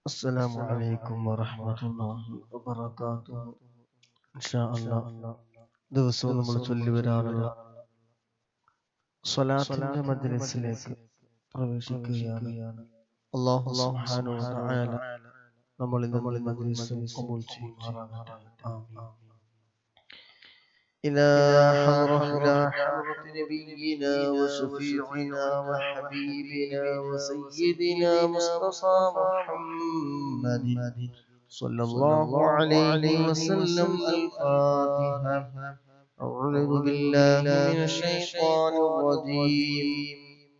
السلام عليكم ورحمة الله وبركاته. إن شاء الله ദിവസവും നമ്മൾ ചൊല്ലി വരാറുള്ള സ്വലാത്തിന്റെ മജ്‌ലിസിലേക്ക് പ്രവേശിക്കുകയാണ്. അല്ലാഹു സുബ്ഹാനഹു വ തആല നമ്മളിൽ നിന്ന് മജ്‌ലിസ് ഖബൂൽ ചെയ്യുമാറാകട്ടെ. ആമീൻ. إلى حضرة نبينا وشفيعنا وحبيبنا وسيدنا مصطفى محمد صلى الله عليه وسلم. الفاتحة. أعوذ بالله من الشيطان الرجيم.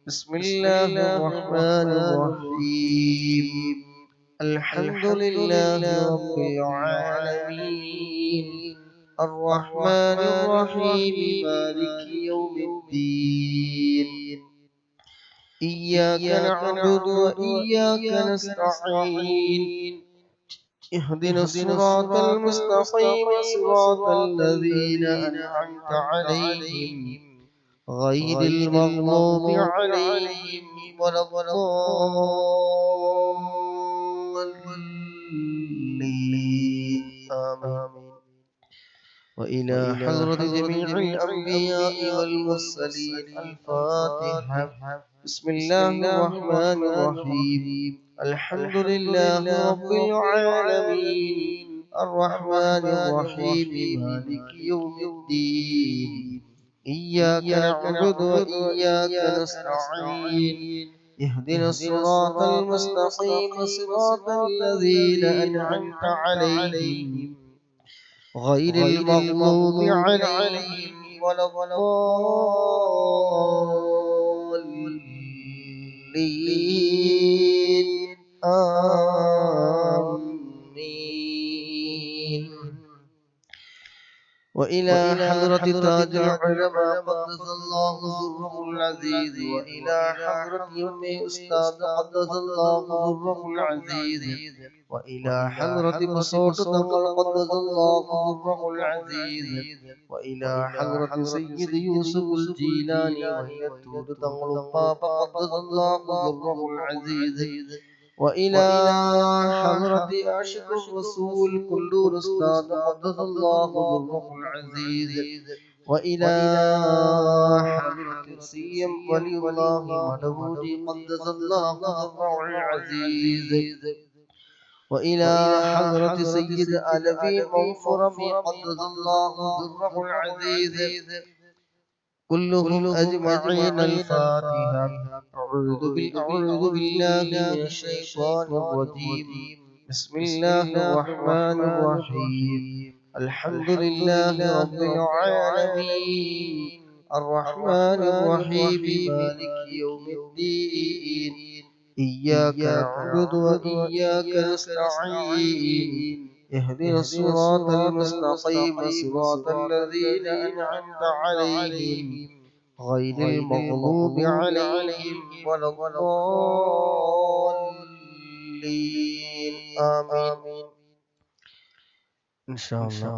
بسم الله الرحمن الرحيم. الحمد لله رب العالمين الرحمن الرحيم مالك يوم الدين. إياك نعبد وإياك نستعين. اهدنا الصراط المستقيم صراط الذين أنعمت عليهم غير المغضوب عليهم ولا الضالين. آمين. وإلى حضرة جميع الأنبياء والمرسلين. الفاتحة. بسم الله الرحمن الرحيم. الحمد لله رب العالمين الرحمن الرحيم مالك يوم الدين. إياك نعبد وإياك نستعين. اهدنا الصراط المستقيم صراط الذين أنعمت عليهم غير المغضوب عليهم ولا الضالين. آمين. وإلى حضرة تاج العلماء قدس الله سره العزيز. وإلى حضرة يوم أستاذ قدس الله سره العزيز. وإلى حضرة بصوت تنقل قدس الله سره العزيز. وإلى حضرة سيد يوسف الجيلاني وهي تود تنقل بابا قدس الله سره العزيز. وإلى حضرة عاشق الرسول كل أستاذ قدس الله سره العزيز. وإلى حضرة سيم ولي الله مدبوجي قدس الله سره العزيز. وإلى حضرة سيد ألفي منصرمي قدس الله سره العزيز كلهم أجمعين. الفاتحة. أعوذ بالله من الشيطان الرجيم. بسم الله الرحمن الرحيم. الحمد لله رب العالمين الرحمن الرحيم مالك يوم الدين. إياك نعبد وإياك نستعين. اهدنا الصراط المستقيم صراط الذين أنعمت عليهم غير المغضوب عليهم ولا الضالين. آمين. إن شاء الله.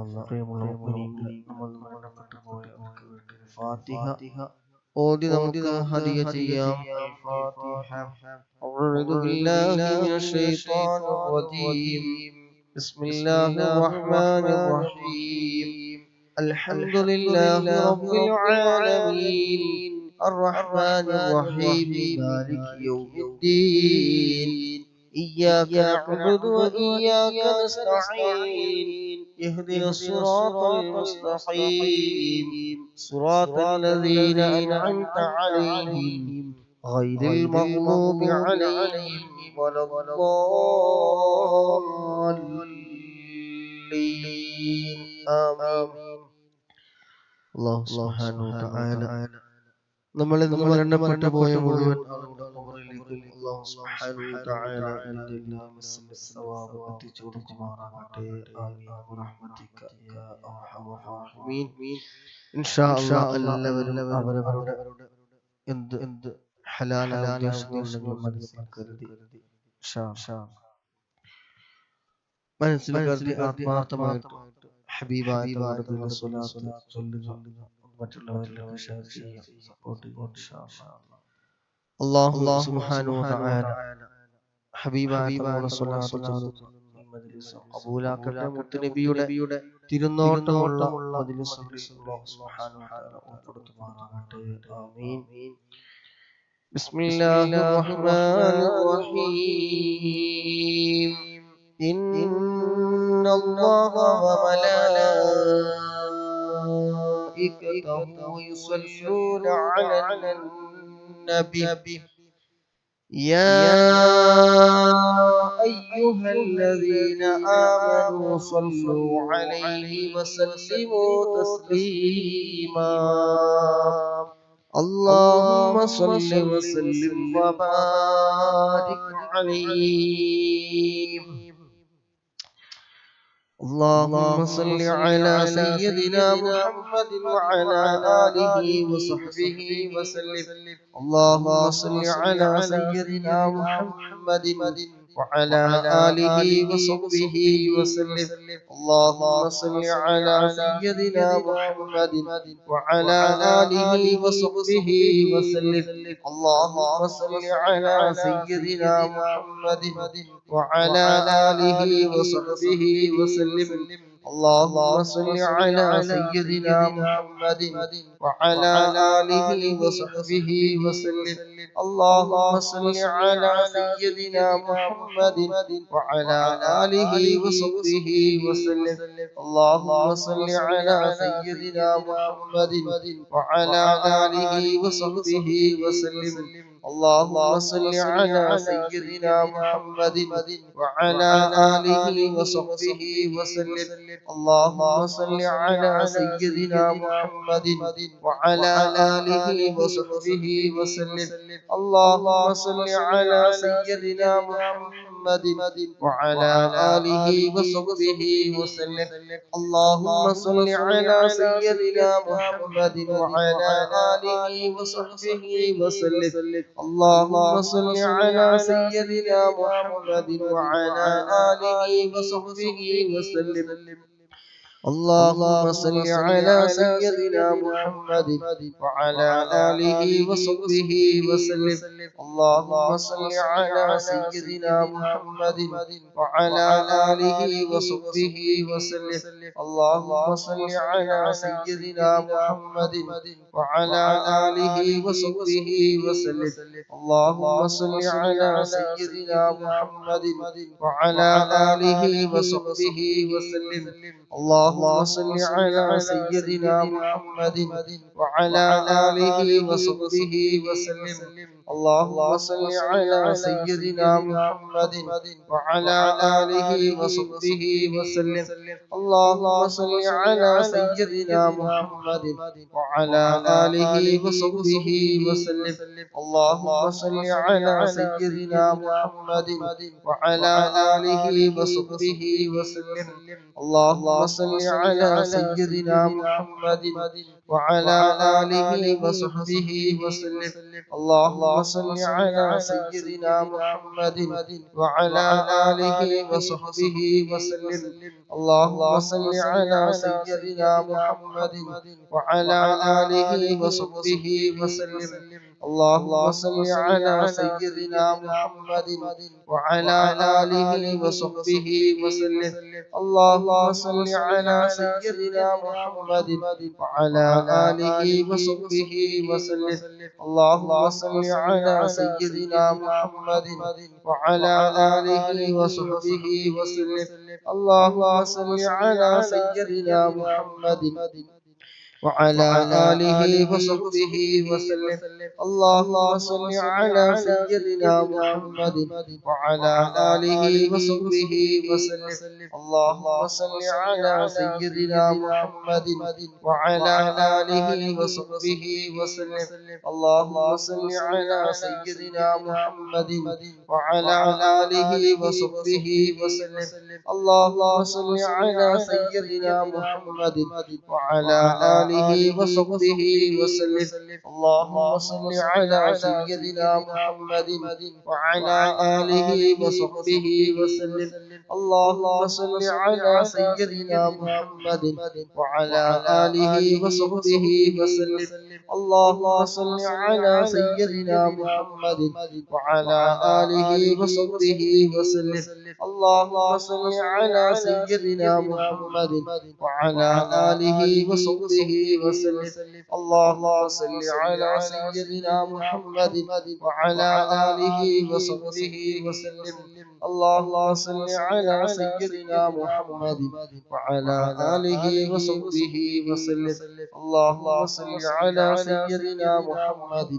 فاتحة ഓതി നമുക്ക് ഹദിയ ചെയ്യാം. الفاتحة. أعوذ بالله من الشيطان الرجيم. بسم الله الرحمن الرحيم. الحمد لله رب العالمين الرحمن الرحيم مالك يوم الدين. إياك نعبد وإياك نستعين. اهدنا الصراط المستقيم صراط الذين أنعمت عليهم غير المغضوب عليهم ولا الضالين. آمين. الله سبحانه وتعالى നമ്മളെ മരണപ്പെട്ടു പോയ മുഴുവൻ ഖബറിലേക്കും അല്ലാഹു സുബ്ഹാനഹു വ തആല ഇതിന്റെ എല്ലാ സവാബ് എത്തിച്ചു കൊടുക്കുമാറാകട്ടെ. ആമീൻ ബിറഹ്മതിക യാ അർഹമർ റഹീമീൻ. ഇൻഷാ അല്ലാഹ് എല്ലാവരും അവരവരുടെ എന്ത് ഹലാലായ ഉദ്ദേശങ്ങൾ മനസ്സിൽ കരുതി മനസ്സിൽ കരുതി ആത്മാർത്ഥമായിട്ട് ഹബീബായ തങ്ങളുടെ സ്വലാത്ത് ചൊല്ലുക. മറ്റുള്ളവരിലേക്ക് ഷെയർ ചെയ്യാം, സപ്പോർട്ട് ചെയ്യാം. ഇൻഷാ അല്ലാഹ്. അല്ലാഹു സുബ്ഹാനഹു വ തആല ഹബീബായ തങ്ങളുടെ സ്വലാത്തു ചൊല്ലുന്ന ഈ മജ്‌ലിസ് ഖബൂലാക്കട്ടെ. മുത്തുനബിയുടെ തിരുനോട്ടമുള്ള മജ്‌ലിസുകളിൽ അല്ലാഹു സുബ്ഹാനഹു വ തആല ഉൾപ്പെടുത്തുമാറാകട്ടെ. ആമീൻ. ബിസ്മില്ലാഹിർ റഹ്മാനിർ റഹീം. ഇന്നല്ലാഹ വ മലായികതഹു യുസല്ലൂന അലൻ നബി يا أيها الذين آمنوا صلوا عليه وسلموا تسليما اللهم صل وسلم وبارك عليه اللهم صل على سيدنا محمد وعلى آله وصحبه وسلم اللهم صل على سيدنا محمد وعلى آله وصحبه وسلم اللهم صل على سيدنا محمد وعلى آله وصحبه وسلم اللهم صل على سيدنا محمد وعلى آله وصحبه وسلم اللهم صل على سيدنا محمد وعلى آله وصحبه وسلم اللهم صل على سيدنا محمد وعلى آله وصحبه وسلم اللهم صل على سيدنا محمد وعلى آله وصحبه وسلم اللهم صل على سيدنا محمد وعلى آله وصحبه وسلم اللهم صل على سيدنا محمد وعلى آله وصحبه وسلم اللهم صل على سيدنا محمد وعلى آله وصحبه وسلم اللهم صل على سيدنا محمد وعلى آله وصحبه وسلم اللهم صل على سيدنا محمد وعلى آله وصحبه وسلم اللهم صل على سيدنا محمد وعلى آله وصحبه وسلم اللهم صل على سيدنا محمد وعلى آله وصحبه وسلم اللهم صل على سيدنا محمد وعلى آله وصحبه وسلم اللهم صل على سيدنا محمد وعلى آله وصحبه وسلم اللهم صل على سيدنا محمد وعلى آله وصحبه وسلم اللهم صل على سيدنا محمد وعلى آله وصحبه وسلم اللهم صل على سيدنا محمد وعلى آله وصحبه وسلم اللهم صل على سيدنا محمد وعلى آله وصحبه وسلم اللهم صل على سيدنا محمد وعلى آله وصحبه وسلم اللهم صل على سيدنا محمد وعلى آله وصحبه وسلم اللهم صل على سيدنا محمد وعلى آله وصحبه وسلم اللهم صل على سيدنا محمد وعلى آله وصحبه وسلم اللهم صل على سيدنا محمد وعلى آله وصحبه وسلم اللهم صل على سيدنا محمد وعلى آله وصحبه وسلم اللهم صل على سيدنا محمد وعلى آله وصحبه وسلم اللهم صل على سيدنا محمد وعلى آله وصحبه وسلم اللهم صل على سيدنا محمد وعلى آله وصحبه وسلم اللهم صل على سيدنا محمد وعلى آله وصحبه وسلم اللهم صل على سيدنا محمد وعلى آله وصحبه وسلم اللهم صل على سيدنا محمد وعلى آله وصحبه وسلم اللهم صل على سيدنا محمد وعلى آله وصحبه وسلم. اللهم صل على سيدنا محمد وعلى آله وصحبه وسلم. اللهم صل على سيدنا محمد وعلى آله وصحبه وسلم. اللهم صل على سيدنا محمد وعلى آله وصحبه وسلم. اللهم صل على سيدنا محمد وعلى آله وصحبه وسلم. اللهم صل على سيدنا محمد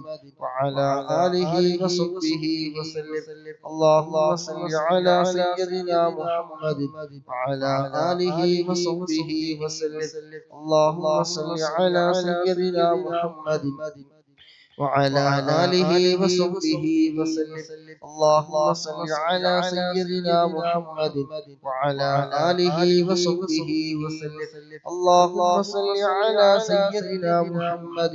وعلى آله وصحبه وسلم. اللهم صل على سيدنا محمد وعلى آله وصحبه وسلم. اللهم صل على سيدنا محمد وعلى آله وصحبه وسلم. اللهم صل على سيدنا محمد وعلى آله وصحبه وسلم. اللهم صل على سيدنا محمد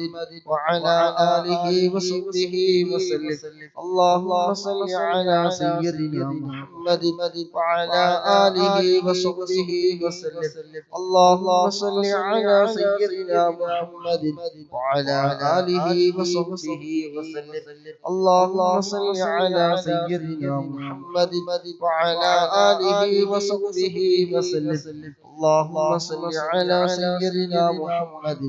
وعلى آله وصحبه وسلم. اللهم صل على سيدنا محمد وعلى آله وصحبه وسلم. اللهم صل على سيدنا محمد وعلى آله وصحبه وسلم. اللهم صل على سيدنا محمد وعلى آله وصحبه وسلم. اللهم صل على سيدنا محمد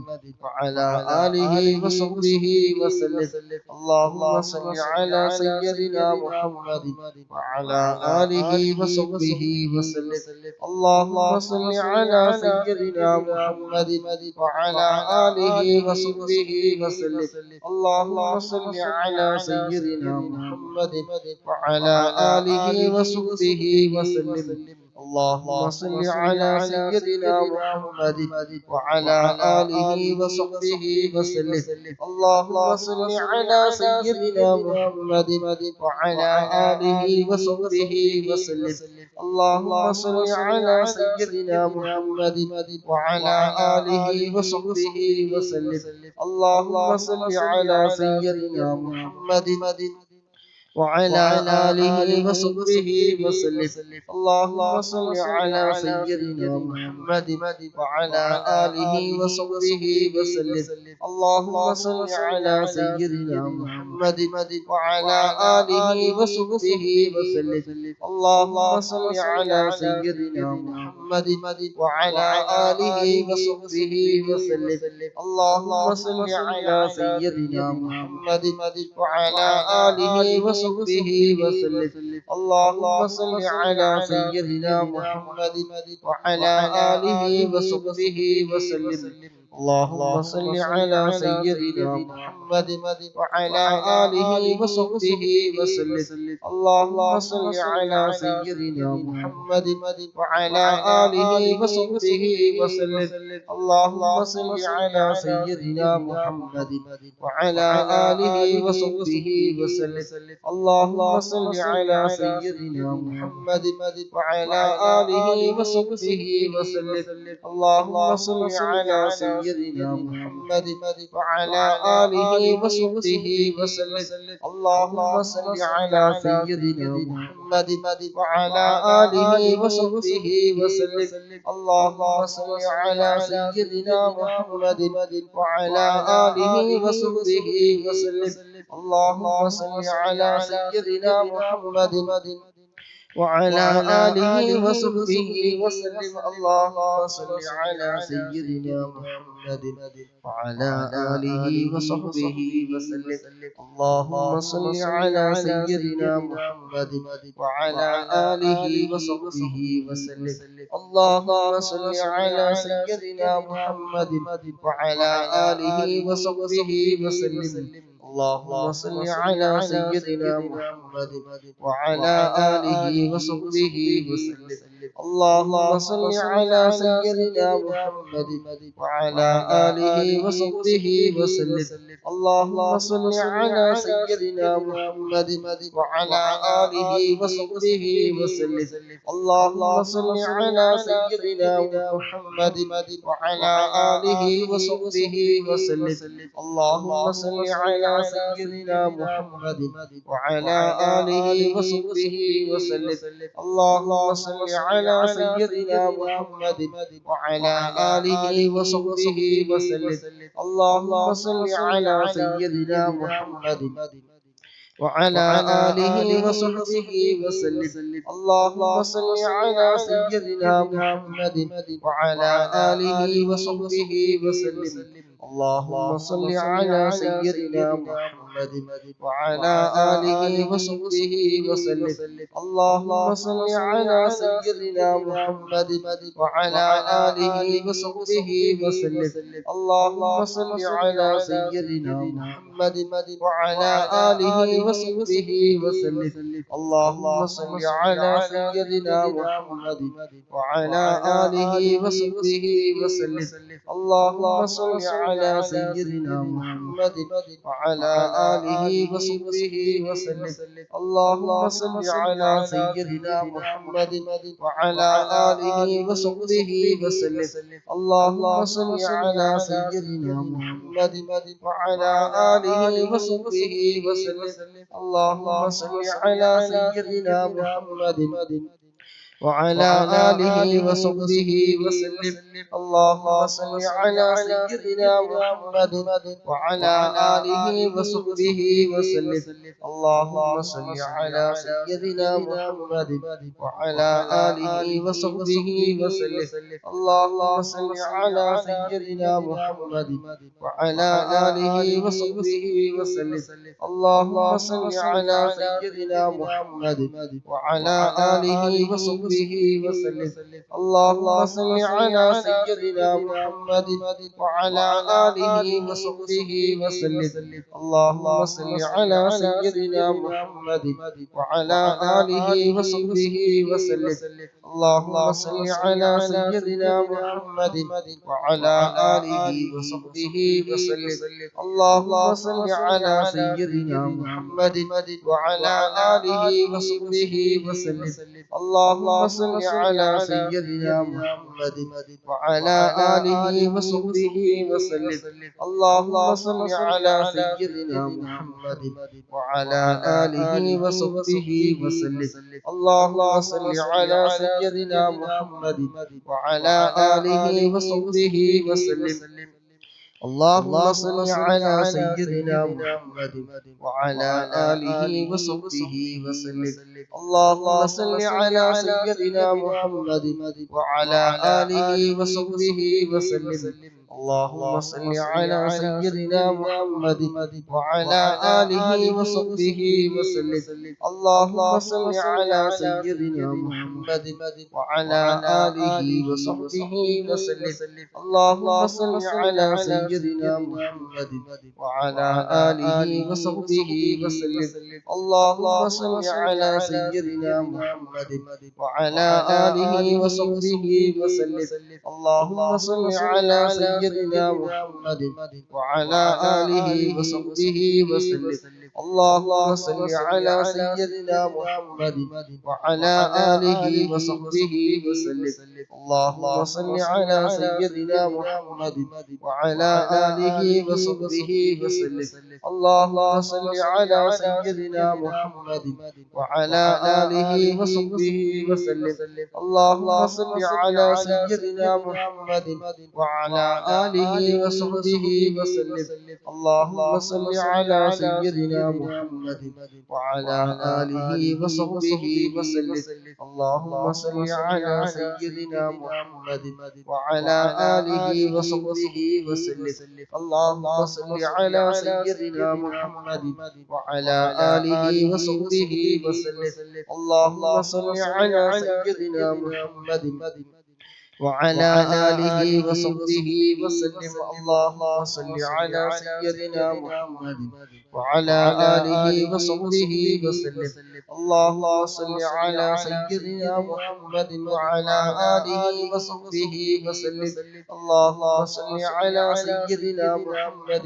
وعلى آله وصحبه وسلم. اللهم صل على سيدنا محمد وعلى آله وصحبه وسلم. اللهم صل على سيدنا محمد وعلى آله وصحبه وسلم. اللهم صل على سيدنا محمد وعلى آله وصحبه وسلم. اللهم صل على سيدنا محمد وعلى آله وصحبه وسلم. اللهم صل على سيدنا محمد وعلى آله وصحبه وسلم. اللهم صل على سيدنا محمد وعلى آله وصحبه وسلم. اللهم صل على سيدنا محمد وعلى آله وصحبه وسلم. اللهم صل على سيدنا محمد وعلى آله وصحبه وسلم. اللهم صل على سيدنا محمد وعلى آله وصحبه وسلم. اللهم صل على سيدنا محمد وعلى آله وصحبه وسلم. اللهم صل على سيدنا محمد وعلى آله وصحبه وسلم. اللهم صل على سيدنا محمد وعلى آله وصحبه وسلم. اللهم صل على سيدنا محمد وعلى آله وصحبه وسلم. اللهم صل على سيدنا محمد وعلى آله وصحبه وسلم. اللهم صل على سيدنا محمد وعلى آله وصحبه وسلم. اللهم صل على سيدنا محمد وعلى آله وصحبه وسلم. اللهم صل على سيدنا محمد وعلى آله وصحبه وسلم. اللهم صل على سيدنا محمد وعلى آله وصحبه وسلم. اللهم صل على سيدنا محمد وعلى آله وصحبه وسلم. اللهم صل على سيدنا محمد وعلى آله وصحبه وسلم. اللهم صل على سيدنا محمد وعلى آله وصحبه وسلم. اللهم صل على سيدنا محمد وعلى آله وصحبه وسلم. اللهم صل على سيدنا محمد وعلى آله وصحبه وسلم. اللهم صل على سيدنا محمد وعلى آله وصحبه وسلم. اللهم صل على سيدنا محمد وعلى آله وصحبه وسلم. اللهم صل على سيدنا محمد وعلى آله وصحبه وسلم. اللهم صل على سيدنا محمد وعلى آله وصحبه وسلم. اللهم صل على سيدنا محمد وعلى آله وصحبه وسلم. اللهم صل على سيدنا محمد وعلى آله وصحبه وسلم. اللهم صل على سيدنا محمد وعلى آله وصحبه وسلم. اللهم صل على سيدنا محمد وعلى آله وصحبه وسلم. اللهم صل على سيدنا محمد وعلى آله وصحبه وسلم. اللهم صل على سيدنا محمد وعلى آله وصحبه وسلم. اللهم صل على سيدنا محمد وعلى آله وصحبه وسلم. اللهم صل على سيدنا محمد وعلى آله وصحبه وسلم. اللهم صل على سيدنا محمد وعلى آله وصحبه وسلم. اللهم صل على سيدنا محمد وعلى آله وصحبه وسلم. اللهم صل على سيدنا محمد وعلى آله وصحبه وسلم. اللهم صل على سيدنا محمد وعلى آله وصحبه وسلم. اللهم صل على سيدنا محمد وعلى آله وصحبه وسلم. اللهم صل على سيدنا محمد وعلى آله وصحبه وسلم. اللهم صل على سيدنا محمد وعلى آله وصحبه وسلم. اللهم صل على سيدنا محمد وعلى آله وصحبه وسلم. اللهم صل على سيدنا محمد وعلى آله وصحبه وسلم. اللهم صل على سيدنا محمد وعلى آله وصحبه وسلم. اللهم صل على سيدنا محمد وعلى آله وصحبه وسلم. اللهم صل على سيدنا محمد وعلى آله وصحبه وسلم. اللهم صل على سيدنا محمد وعلى آله وصحبه وسلم. اللهم صل على سيدنا محمد وعلى آله وصحبه وسلم. اللهم صل على سيدنا محمد وعلى آله وصحبه وسلم. اللهم صل على سيدنا محمد وعلى آله وصحبه وسلم. اللهم صل على سيدنا محمد وعلى آله وصحبه وسلم. اللهم صل على سيدنا محمد وعلى آله وصحبه وسلم. اللهم صل على سيدنا محمد وعلى آله وصحبه وسلم. اللهم صل على سيدنا محمد وعلى آله وصحبه وسلم. اللهم صل على سيدنا محمد وعلى آله وصحبه وسلم. اللهم صل على سيدنا محمد وعلى آله وصحبه وسلم. اللهم صل على سيدنا محمد وعلى آله وصحبه وسلم. اللهم صل على سيدنا محمد وعلى آله وصحبه وسلم. اللهم صل على سيدنا محمد وعلى آله وصحبه وسلم. اللهم صل على سيدنا محمد وعلى آله وصحبه وسلم. اللهم صل على سيدنا محمد وعلى آله وصحبه وسلم. اللهم صل على سيدنا محمد وعلى آله وصحبه وسلم. اللهم صل على سيدنا محمد وعلى آله وصحبه وسلم. اللهم صل على سيدنا محمد وعلى آله وصحبه وسلم. اللهم صل على سيدنا محمد وعلى آله وصحبه وسلم. اللهم صل على سيدنا محمد وعلى آله وصحبه وسلم. اللهم صل على سيدنا محمد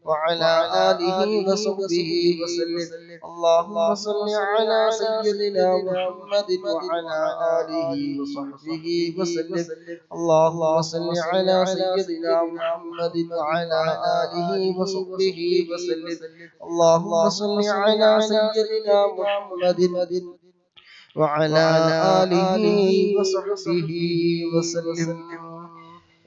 وعلى آله وصحبه وسلم. اللهم صل على سيدنا محمد وعلى آله وصحبه وسلم. اللهم صل على سيدنا محمد وعلى آله وصحبه وسلم. اللهم صل على سيدنا محمد وعلى آله وصحبه وسلم.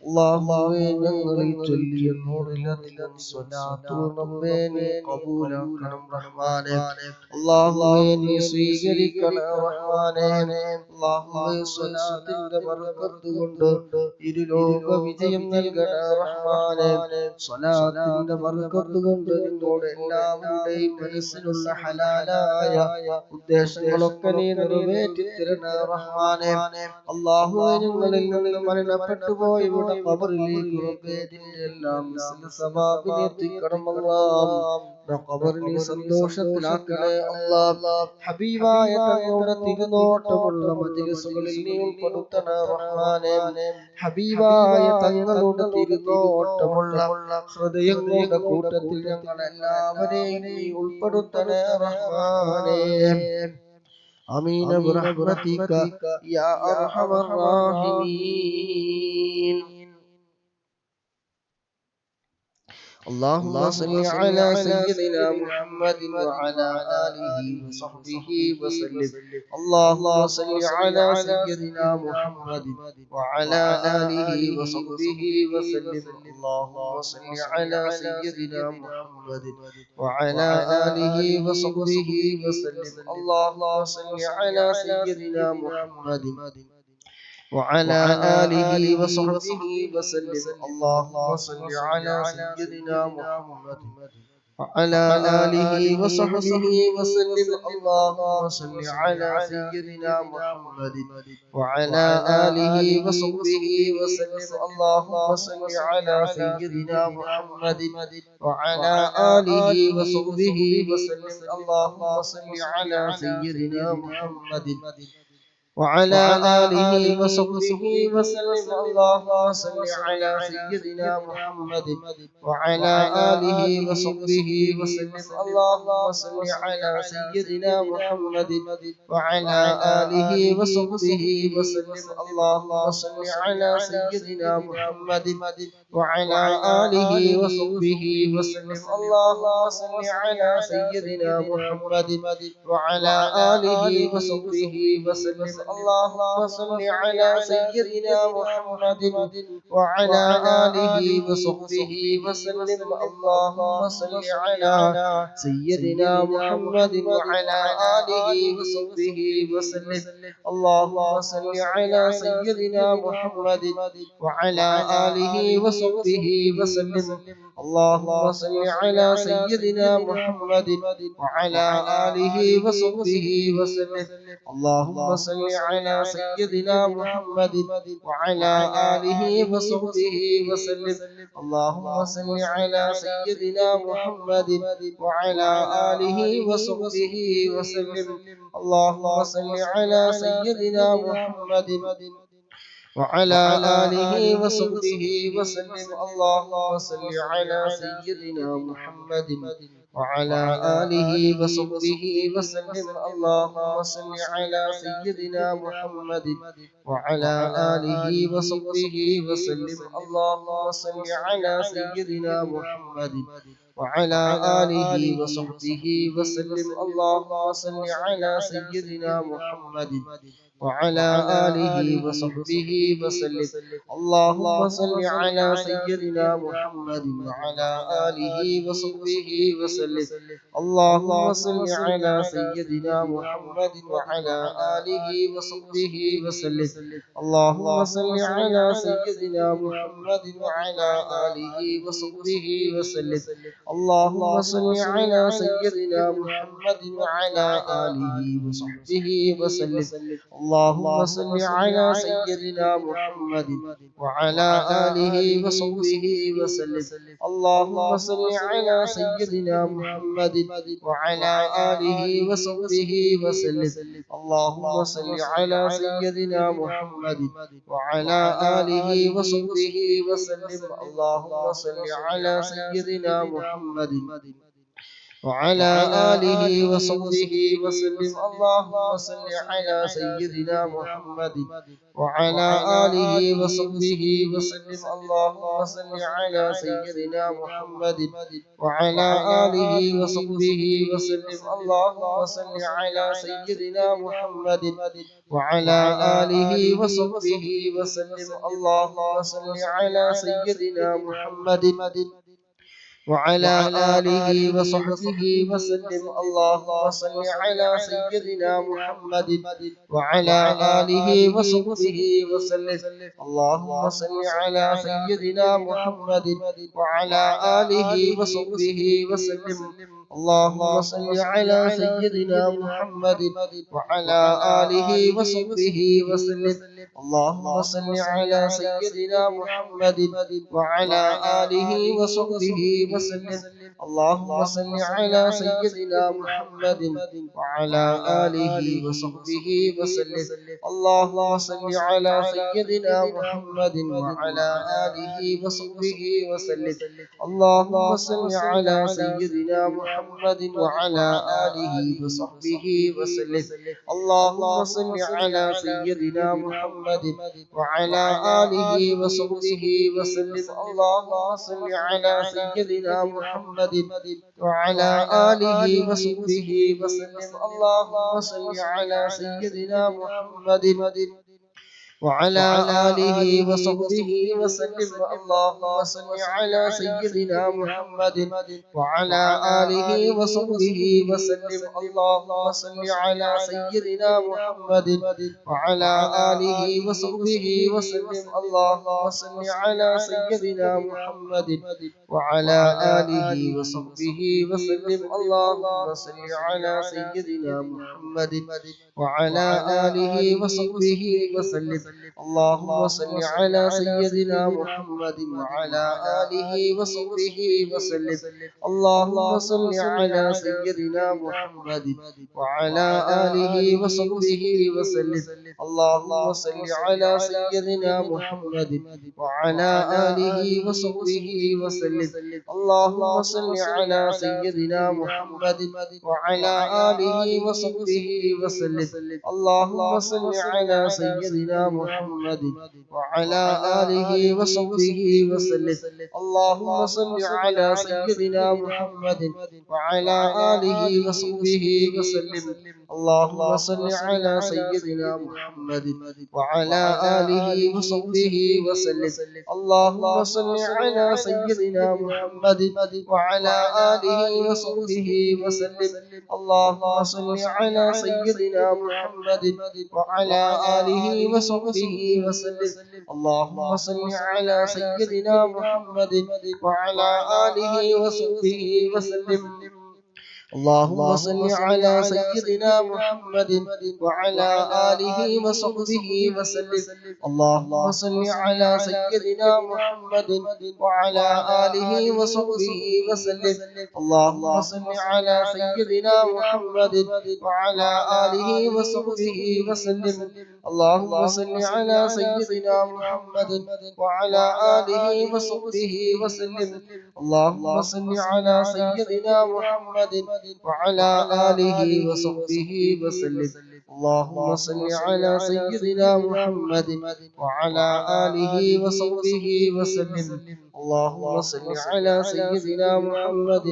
അല്ലാഹുവേ ഞങ്ങൾ ഈ ചൊല്ലിയ നൂറിലധികം സ്വലാത്തുകൾ റബ്ബേ നീ കബൂലാക്കണം റഹ്മാനേ. അല്ലാഹുവേ നീ സ്വീകരിക്കണം റഹ്മാനേ. അല്ലാഹുവേ സ്വലാത്തിന്റെ ബർക്കത്ത് കൊണ്ട് ഇരുലോക വിജയം നൽകണം റഹ്മാനേ. സ്വലാത്തിന്റെ ബർക്കത്ത് കൊണ്ട് നിന്നോട് എല്ലാവരുടെയും മനസ്സിലുള്ള ഹലാലായ ഉദ്ദേശങ്ങളൊക്കെ നീ നിറവേറ്റി തരണം റഹ്മാനേ. അല്ലാഹുവേ ഞങ്ങളിൽ നിന്ന് മരണപ്പെട്ടു പോയവരുടെ ഖബറിലേക്ക് റബ്ബേ നിന്റെ എല്ലാം സവാബിനെ എത്തിക്കണം അല്ലാഹ്. ഖബറിനെ സന്തോഷത്തിലാക്കണേ അല്ലാഹ്. ഹബീബായ തങ്ങളുടെ തിരുനോട്ടമുള്ള മജ്‌ലിസുകളിൽ നീ ഉൾപ്പെടുത്തണേ റഹ്മാനേ. ഹബീബായ തങ്ങളുടെ തിരുനോട്ടമുള്ള ഹൃദയങ്ങളുടെ കൂട്ടത്തിൽ ഞങ്ങൾ എല്ലാവരെയും നീ ഉൾപ്പെടുത്തണേ റഹ്മാനേ. آمين برحمتك يا أرحم الراحمين. اللهم صل على سيدنا محمد وعلى آله وصحبه وسلم. اللهم صل على سيدنا محمد وعلى آله وصحبه وسلم. اللهم صل على سيدنا محمد وعلى آله وصحبه وسلم. اللهم صل على سيدنا محمد وعلى آله وصحبه وسلم. اللهم صل على سيدنا محمد وعلى آله وصحبه وسلم. اللهم صل على سيدنا محمد وعلى آله وصحبه وسلم. اللهم صل على سيدنا محمد وعلى آله وصحبه وسلم. اللهم صل على سيدنا محمد وعلى آله وصحبه وسلم. اللهم صل على سيدنا محمد وعلى آله وصحبه وسلم. اللهم صل على سيدنا محمد وعلى آله وصحبه وسلم. اللهم صل على سيدنا محمد وعلى آله وصحبه وسلم. اللهم صل على سيدنا محمد وعلى آله وصحبه وسلم. اللهم صل على سيدنا محمد وعلى آله وصحبه وسلم. اللهم صل على سيدنا محمد وعلى آله وصحبه وسلم. اللهم صل على سيدنا محمد وعلى آله وصحبه وسلم. اللهم صل على سيدنا محمد وعلى آله وصحبه وسلم. اللهم صل على سيدنا محمد وعلى آله وصحبه وسلم. اللهم صل على سيدنا محمد وعلى آله وصحبه وسلم. اللهم صل على سيدنا محمد وعلى آله وصحبه وسلم. اللهم صل على سيدنا محمد وعلى آله وصحبه وسلم. اللهم صل على سيدنا محمد وعلى آله وصحبه وسلم. اللهم صل على سيدنا محمد وعلى آله وصحبه وسلم. اللهم صل على سيدنا محمد وعلى آله وصحبه وسلم. اللهم صل على سيدنا محمد وعلى آله وصحبه وسلم. اللهم صل على سيدنا محمد وعلى آله وصحبه وسلم. اللهم صل على سيدنا محمد وعلى آله وصحبه وسلم. اللهم صل على سيدنا محمد وعلى آله وصحبه وسلم. اللهم صل على سيدنا محمد وعلى آله وصحبه وسلم. اللهم صل على سيدنا محمد وعلى آله وصحبه وسلم. اللهم صل على سيدنا محمد وعلى آله وصحبه وسلم. اللهم صل على سيدنا محمد وعلى آله وصحبه وسلم. اللهم صل على سيدنا محمد وعلى آله وصحبه وسلم. اللهم صل على سيدنا محمد وعلى آله وصحبه وسلم. اللهم صل على سيدنا محمد وعلى آله وصحبه وسلم. اللهم صل على سيدنا محمد وعلى آله وصحبه وسلم. اللهم صل على سيدنا محمد وعلى آله وصحبه وسلم. اللهم صل على سيدنا محمد وعلى آله وصحبه وسلم. اللهم صل على سيدنا محمد وعلى آله وصحبه وسلم. اللهم صل على سيدنا محمد وعلى آله وصحبه وسلم. اللهم صل على سيدنا محمد وعلى آله وصحبه وسلم. اللهم صل على سيدنا محمد وعلى آله وصحبه وسلم. اللهم صل على سيدنا محمد وعلى آله وصحبه وسلم. اللهم صل على سيدنا محمد وعلى آله وصحبه وسلم. اللهم صل على سيدنا محمد وعلى آله وصحبه وسلم. اللهم صل على سيدنا محمد وعلى آله وصحبه وسلم. اللهم صل على سيدنا محمد وعلى آله وصحبه وسلم. اللهم صل على سيدنا محمد وعلى آله وصحبه وسلم. اللهم صل على سيدنا محمد وعلى آله وصحبه وسلم. اللهم صل على سيدنا محمد وعلى آله وصحبه وسلم. اللهم صل على سيدنا محمد وعلى آله وصحبه وسلم. اللهم صل على سيدنا محمد وعلى آله وصحبه وسلم. اللهم صل على سيدنا محمد وعلى آله وصحبه وسلم. اللهم صل على سيدنا محمد وعلى آله وصحبه وسلم. اللهم صل على سيدنا محمد وعلى آله وصحبه وسلم. اللهم صل على سيدنا محمد وعلى آله وصحبه وسلم. اللهم صل على سيدنا محمد وعلى آله وصحبه وسلم. اللهم صل على سيدنا محمد وعلى آله وصحبه وسلم. اللهم صل على سيدنا محمد وعلى آله وصحبه وسلم. اللهم صل على سيدنا محمد وعلى آله وصحبه وسلم. اللهم صل على سيدنا محمد وعلى آله وصحبه وسلم. اللهم صل على سيدنا محمد وعلى آله وصحبه وسلم. اللهم صل على سيدنا محمد وعلى آله وصحبه وسلم. اللهم صل على سيدنا محمد وعلى آله وصحبه وسلم. اللهم صل على سيدنا محمد وعلى آله وصحبه وسلم. اللهم صل على سيدنا محمد وعلى آله وصحبه وسلم. اللهم صل على سيدنا محمد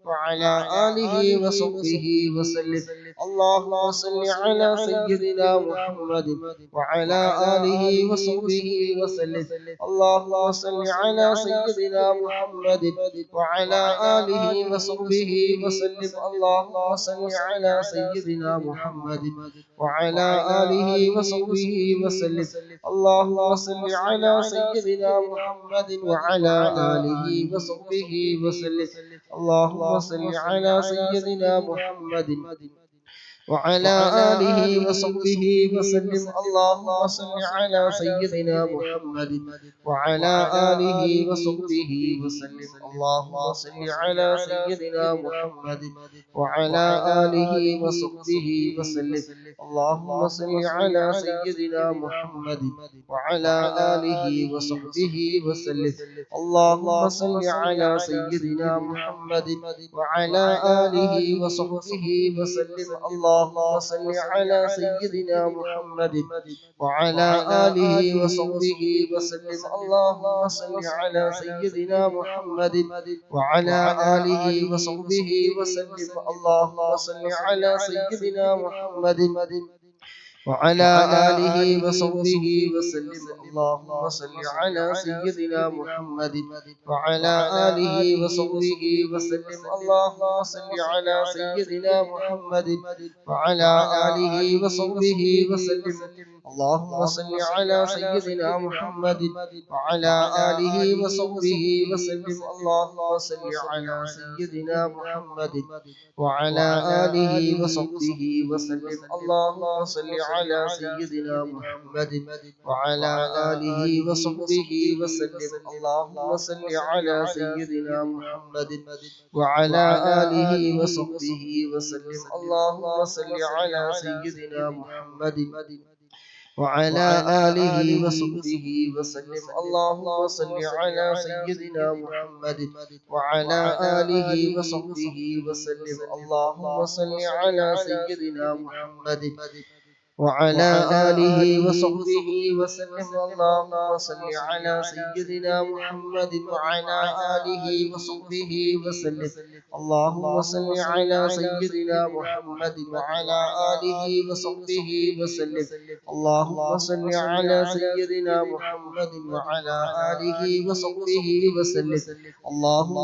وعلى آله وصحبه وسلم. اللهم صل على سيدنا محمد وعلى آله وصحبه وسلم. اللهم صل على سيدنا محمد وعلى آله وصحبه وسلم. اللهم صل على سيدنا محمد وعلى آله وصحبه وسلم. اللهم صل على سيدنا محمد وعلى آله وصحبه وسلم. اللهم صل على سيدنا محمد وعلى آله وصحبه وسلم. اللهم صل على سيدنا محمد وعلى آله وصحبه وسلم. اللهم صل على سيدنا محمد وعلى آله وصحبه وسلم. اللهم صل على سيدنا محمد وعلى آله وصحبه وسلم. اللهم صل على سيدنا محمد وعلى آله وصحبه وسلم. اللهم صل على سيدنا محمد وعلى آله وصحبه وسلم. اللهم صل على سيدنا محمد وعلى آله وصحبه وسلم. اللهم صل على سيدنا محمد وعلى آله وصحبه وسلم. اللهم صل على سيدنا محمد وعلى آله وصحبه وسلم. اللهم صل على سيدنا محمد وعلى آله وصحبه وسلم. اللهم صل على سيدنا محمد وعلى آله وصحبه وسلم. اللهم صل على سيدنا محمد وعلى آله وصحبه وسلم. اللهم صل على سيدنا محمد وعلى آله وصحبه وسلم. اللهم صل على سيدنا محمد وعلى آله وصحبه وسلم. اللهم صل على سيدنا محمد وعلى آله وصحبه وسلم. اللهم صل على سيدنا محمد وعلى آله وصحبه وسلم. اللهم صل على سيدنا محمد وعلى آله وصحبه وسلم. اللهم صل على سيدنا محمد وعلى آله وصحبه وسلم. اللهم صل على سيدنا محمد وعلى آله وصحبه وسلم. اللهم صل على سيدنا محمد وعلى آله وصحبه وسلم. اللهم صل على سيدنا محمد وعلى آله وصحبه وسلم. اللهم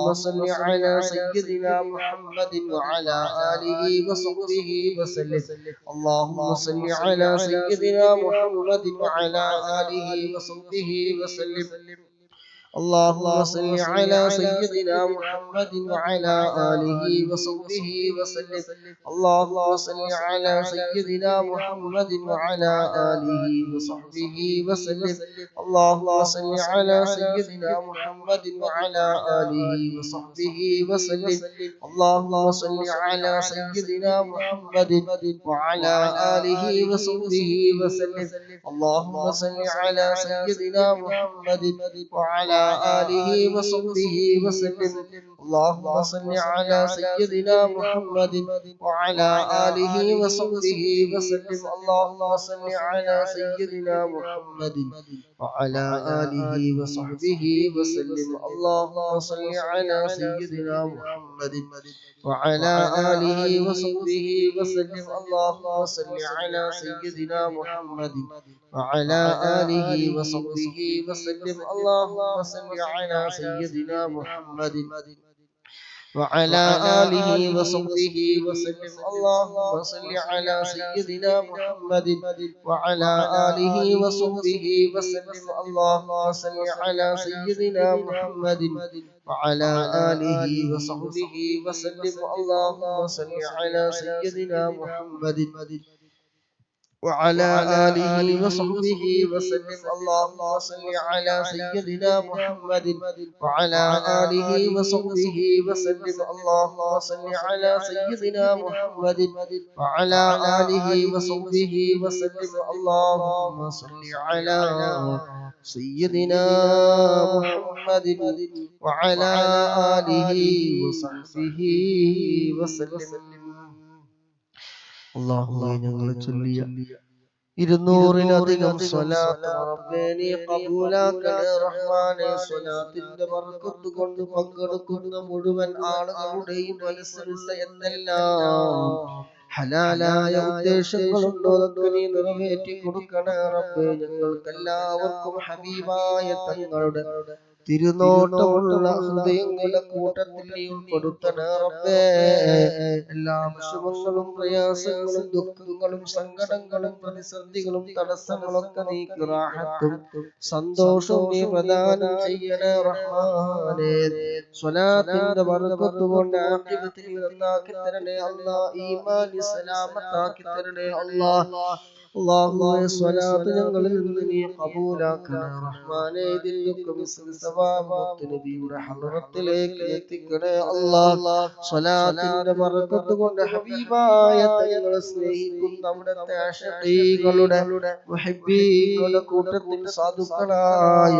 صل على سيدنا محمد وعلى آله وصحبه وسلم. اللهم صل على سيدنا محمد وعلى آله وصحبه وسلم. اللهم صل على سيدنا محمد وعلى آله وصحبه وسلم. اللهم صل على سيدنا محمد وعلى آله وصحبه وسلم. اللهم صل على سيدنا محمد وعلى آله وصحبه وسلم. اللهم صل على سيدنا محمد وعلى آله وصحبه وسلم. اللهم صل على سيدنا محمد وعلى آله وصحبه وسلم. اللهم صل على سيدنا محمد وعلى آله وصحبه وسلم. اللهم صل على سيدنا محمد وعلى آله وصحبه وسلم. اللهم صل على سيدنا محمد وعلى آله وصحبه وسلم. اللهم صل على سيدنا محمد وعلى آله وصحبه وسلم. اللهم صل على سيدنا محمد وعلى آله وصحبه وسلم. اللهم صل على سيدنا محمد وعلى آله وصحبه وسلم. اللهم صل على سيدنا محمد وعلى آله وصحبه وسلم. اللهم صل على سيدنا محمد وعلى آله وصحبه وسلم. اللهم صل على سيدنا محمد وعلى آله وصحبه وسلم. اللهم صل على سيدنا محمد وعلى آله وصحبه وسلم. അല്ലാഹുവേ, ഞങ്ങൾ ചൊല്ലിയ 200-ലധികം സ്വലാത്ത് റബ്ബേ നീ ഖബൂലാക്കണേ റഹ്മാനേ. സ്വലാത്തിന്റെ ബർക്കത്ത് കൊണ്ട് പങ്കെടുക്കുന്ന മുഴുവൻ ആളുകളുടെയും മനസ്സിലുള്ള എന്തെല്ലാം ഹലാലായ ഉദ്ദേശങ്ങളുണ്ടോ അതൊക്കെ നീ നിറവേറ്റി കൊടുക്കണേ റബ്ബേ. ഞങ്ങൾക്കെല്ലാവർക്കും ഹബീബായ തങ്ങളുടെ തിരുനോട്ടമുള്ള ഹൃദയങ്ങളുടെ കൂട്ടത്തിൽ നീ ഉൾപ്പെടുത്തണേ റബ്ബേ. എല്ലാ വിഷമങ്ങളും പ്രയാസങ്ങളും ദുഃഖങ്ങളും സങ്കടങ്ങളും പ്രതിസന്ധികളും തടസ്സങ്ങളൊക്കെ നീക്കി റാഹത്തും സന്തോഷവും നീ പ്രദാനം ചെയ്യണേ റഹ്മാനേ. സ്വലാത്തിന്റെ ബർക്കത്ത് കൊണ്ട് ആഖിറത്തിൽ നന്നാക്കി തരണേ അല്ലാഹ്. ഈമാൻ സലാമത്താക്കി തരണേ അല്ലാഹ്. അല്ലാഹുവേ സ്വലാത്ത് ഞങ്ങളിൽ നിന്ന് നീ ഖബൂലാക്കണേ റഹ്മാനേ. ഇതിന്റെയൊക്കെ മിസ്ൽ സവാബ് മുത്ത് നബിയുടെ ഹളറത്തിലേക്ക് എത്തിക്കണേ അല്ലാഹ്. സ്വലാത്തിന്റെ ബർക്കത്ത് കൊണ്ട് ഹബീബായ തങ്ങളെ സ്നേഹിക്കുന്ന അവിടുത്തെ ആശിഖീകളുടെ മുഹിബ്ബീങ്ങളുടെ കൂട്ടത്തിൽ സാധുക്കളായ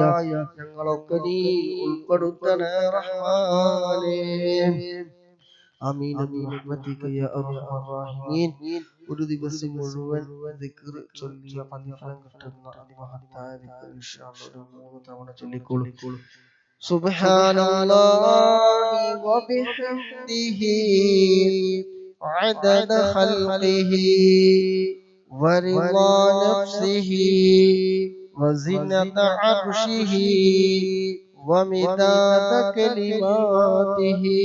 ഞങ്ങളൊക്കെ നീ ഉൾപ്പെടുത്തണേ റഹ്മാനേ. ആമീൻ ബിറഹ്മതിക യാ അർഹമർ റഹീമീൻ. ഒരു ദിവസം മുഴുവൻ ദിക്ർ ചൊല്ലിയ പ്രതിഫലം കിട്ടുന്ന അതിമഹത്തായ ദിക്ർ ഇൻഷാ അല്ലാഹ് ഒരു 3 തവണ ചൊല്ലിക്കോളൂ. സുബ്ഹാനല്ലാഹി വബിഹംദിഹി അദദ ഖൽഖിഹി വറിളാ നഫ്സിഹി വസിനത അർശിഹി വമിദാദ കലിമാതിഹി.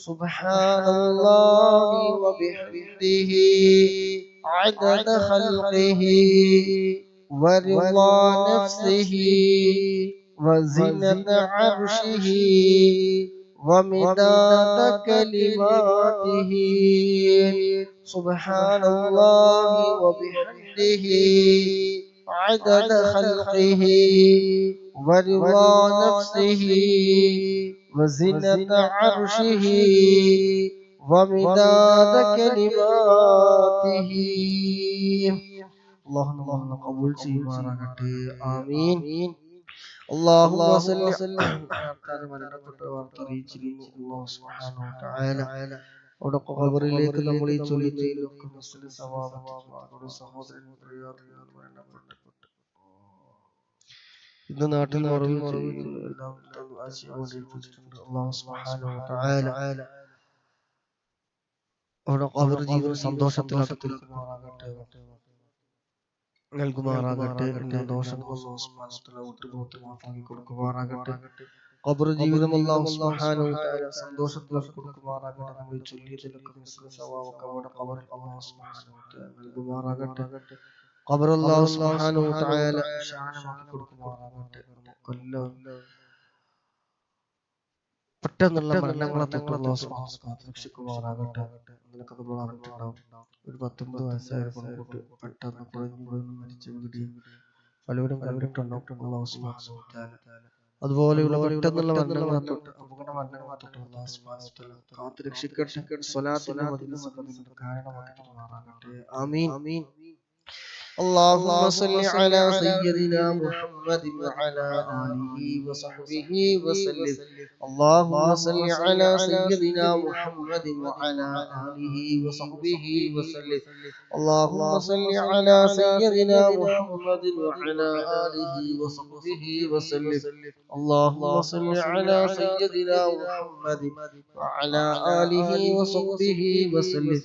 സുബ്ഹാനല്ലാഹി വബിഹംദിഹി അദദ ഖൽഖിഹി വറിളാ നഫ്സിഹി വസിനത അർശിഹി വമിദാദ കലിമാതിഹി. സുബ്ഹാനല്ലാഹി വബിഹംദിhi عدد خلقه ورضا نفسه وزنة عرشه ومداد كلماته. اللهم قبول ചെയ്യുമാറാകട്ടെ. ആമീൻ. اللهم صل على ഖബറിലേക്ക് നമ്മൾ ഈ ചൊല്ലുന്നതിലൊക്കെ മുസ്ലിം സവാബത്ത് സഹോദരൻ ഇന്ന് നാട്ടിൽ മറവി എല്ലാം ആശയമുണ്ട്. അല്ലാഹു സുബ്ഹാനഹു വ തആല അവിടെ ഖബർ ജീവിതം സന്തോഷത്തിലാക്കി നൽകുമാറാകട്ടെ. ദോഷങ്ങൾ അല്ലാഹു സുബ്ഹാനഹു വ തആല വിട്ടുപുറത്ത് മാഫാക്കി കൊടുക്കുമാറാകട്ടെ. ഖബർ ജീവിതം അല്ലാഹു സുബ്ഹാനഹു വ തആല സന്തോഷത്തിലാക്കി കൊടുക്കുമാറാകട്ടെ. നമ്മൾ ചൊല്ലിയതിലൊക്കെ മിസ്ൽ സവാബൊക്കെ അവിടെ ഖബറിൽ അല്ലാഹു സുബ്ഹാനഹു വ തആല നൽകുമാറാകട്ടെ. ഖബർ അല്ലാഹു സുബ്ഹാനഹു വ തആല ശാനമാക്കി കൊടുക്കുമാറാകട്ടെ. നമുക്കെല്ലാം പെട്ടെന്നുള്ള മരണങ്ങളെ തൊട്ട് അല്ലാഹു സുബ്ഹാനഹു വ തആല രക്ഷിക്കുമാറാകട്ടെ. നിനക്ക് നമ്മൾ അറിഞ്ഞിട്ടുണ്ടാവും ഒരു 19 വയസ്സായ പെൺകുട്ടി പെട്ടെന്ന് കുഴഞ്ഞു വീണ് മരിച്ച വീഡിയോ പലവരും കണ്ടിട്ടുണ്ടാവും. അല്ലാഹു സുബ്ഹാനഹു വ തആല അതുപോലെയുള്ള പെട്ടെന്നുള്ള മരണങ്ങളെ തൊട്ട് അപകട മരണങ്ങളെ തൊട്ട് അല്ലാഹു സുബ്ഹാനഹു വ തആല കാത്ത് രക്ഷിക്കട്ടെ. സ്വലാത്തിന്റെ മജ്‌ലിസ് കാരണമാക്കി മാറാകട്ടെ. ആമീൻ. اللهم صل على سيدنا محمد وعلى آله وصحبه وسلم. اللهم صل على سيدنا محمد وعلى آله وصحبه وسلم. اللهم صل على سيدنا محمد وعلى آله وصحبه وسلم. اللهم صل على سيدنا محمد وعلى آله وصحبه وسلم.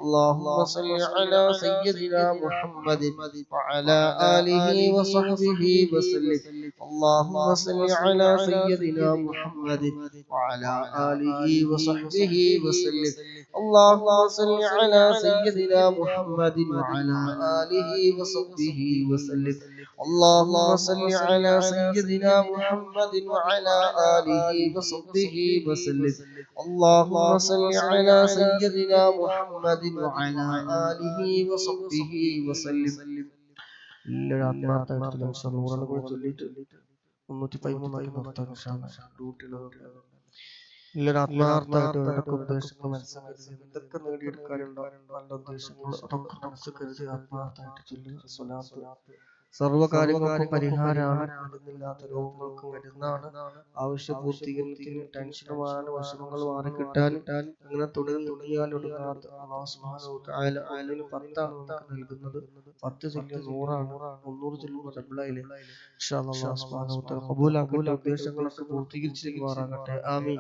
اللهم صل على سيدنا محمد وعلى آله وصحبه وسلم. اللهم صل على سيدنا محمد وعلى آله وصحبه وسلم. اللهم صل على سيدنا محمد وعلى آله وصحبه وسلم. اللهم صل على سيدنا محمد وعلى آله وصحبه وسلم. اللهم صل على سيدنا محمد وعلى آله وصحبه وسلم. എല്ലാവരും ആത്മാർത്ഥമായിട്ടുള്ള നൂറാണ് കൂടെ ചൊല്ലിയിട്ട് 313 നിർത്താൻ ഡ്യൂട്ടിയിലുള്ളത്. എല്ലാവരും ആത്മാർത്ഥമായിട്ട് ഏതൊക്കെ ഉദ്ദേശങ്ങൾ മനസ്സിലാക്കി എന്തൊക്കെ നേടിയെടുക്കാനുണ്ടോ നല്ല ഉദ്ദേശങ്ങൾ അതൊക്കെ മനസ്സിൽ കരുതി ആത്മാർത്ഥമായിട്ട് ചൊല്ലുക. സ്വലാത്ത് സർവ്വകാര്യങ്ങൾക്കും പരിഹാരമാണ്. മരുന്നില്ലാത്ത രോഗങ്ങൾക്കും മരുന്നാണ്. ആവശ്യ പൂർത്തീകരണത്തിന് ടെൻഷന് മാറാൻ വിഷമങ്ങൾ മാറിക്കിട്ടാൻ അങ്ങനെ തുടങ്ങിയാൽ ഒടുങ്ങാത്ത അല്ലാഹു സുബ്ഹാനഹു വ തആല 1-ന് 10 ആണ് നമുക്ക് നൽകുന്നത്. 10 ചൊല്ലിയ 100 ആണ്. 300 ചൊല്ലുമ്പോൾ ഡബിളായില്ലേ. ഇൻഷാ അല്ലാഹ് അല്ലാഹു സുബ്ഹാനഹു വ തആല ഖബൂലാക്കട്ടെ. ഉദ്ദേശങ്ങളൊക്കെ പൂർത്തീകരിച്ചു മാറാകട്ടെ. ആമീൻ.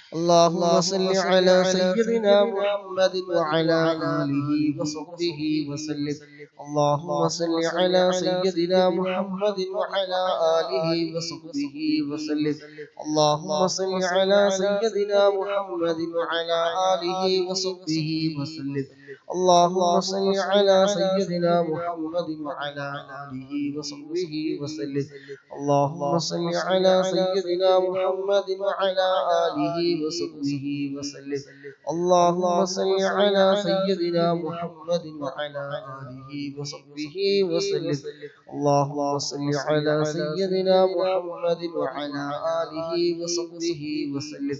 اللهم صل على سيدنا محمد وعلى آله وصحبه وسلم. اللهم صل على سيدنا محمد وعلى آله وصحبه وسلم. اللهم صل على سيدنا محمد وعلى آله وصحبه وسلم. اللهم صل على سيدنا محمد وعلى آله وصحبه وسلم. اللهم صل على سيدنا محمد وعلى آله وصحبه وسلم. اللهم صل على سيدنا محمد وعلى آله وصحبه وسلم. اللهم صل على سيدنا محمد وعلى آله وصحبه وسلم.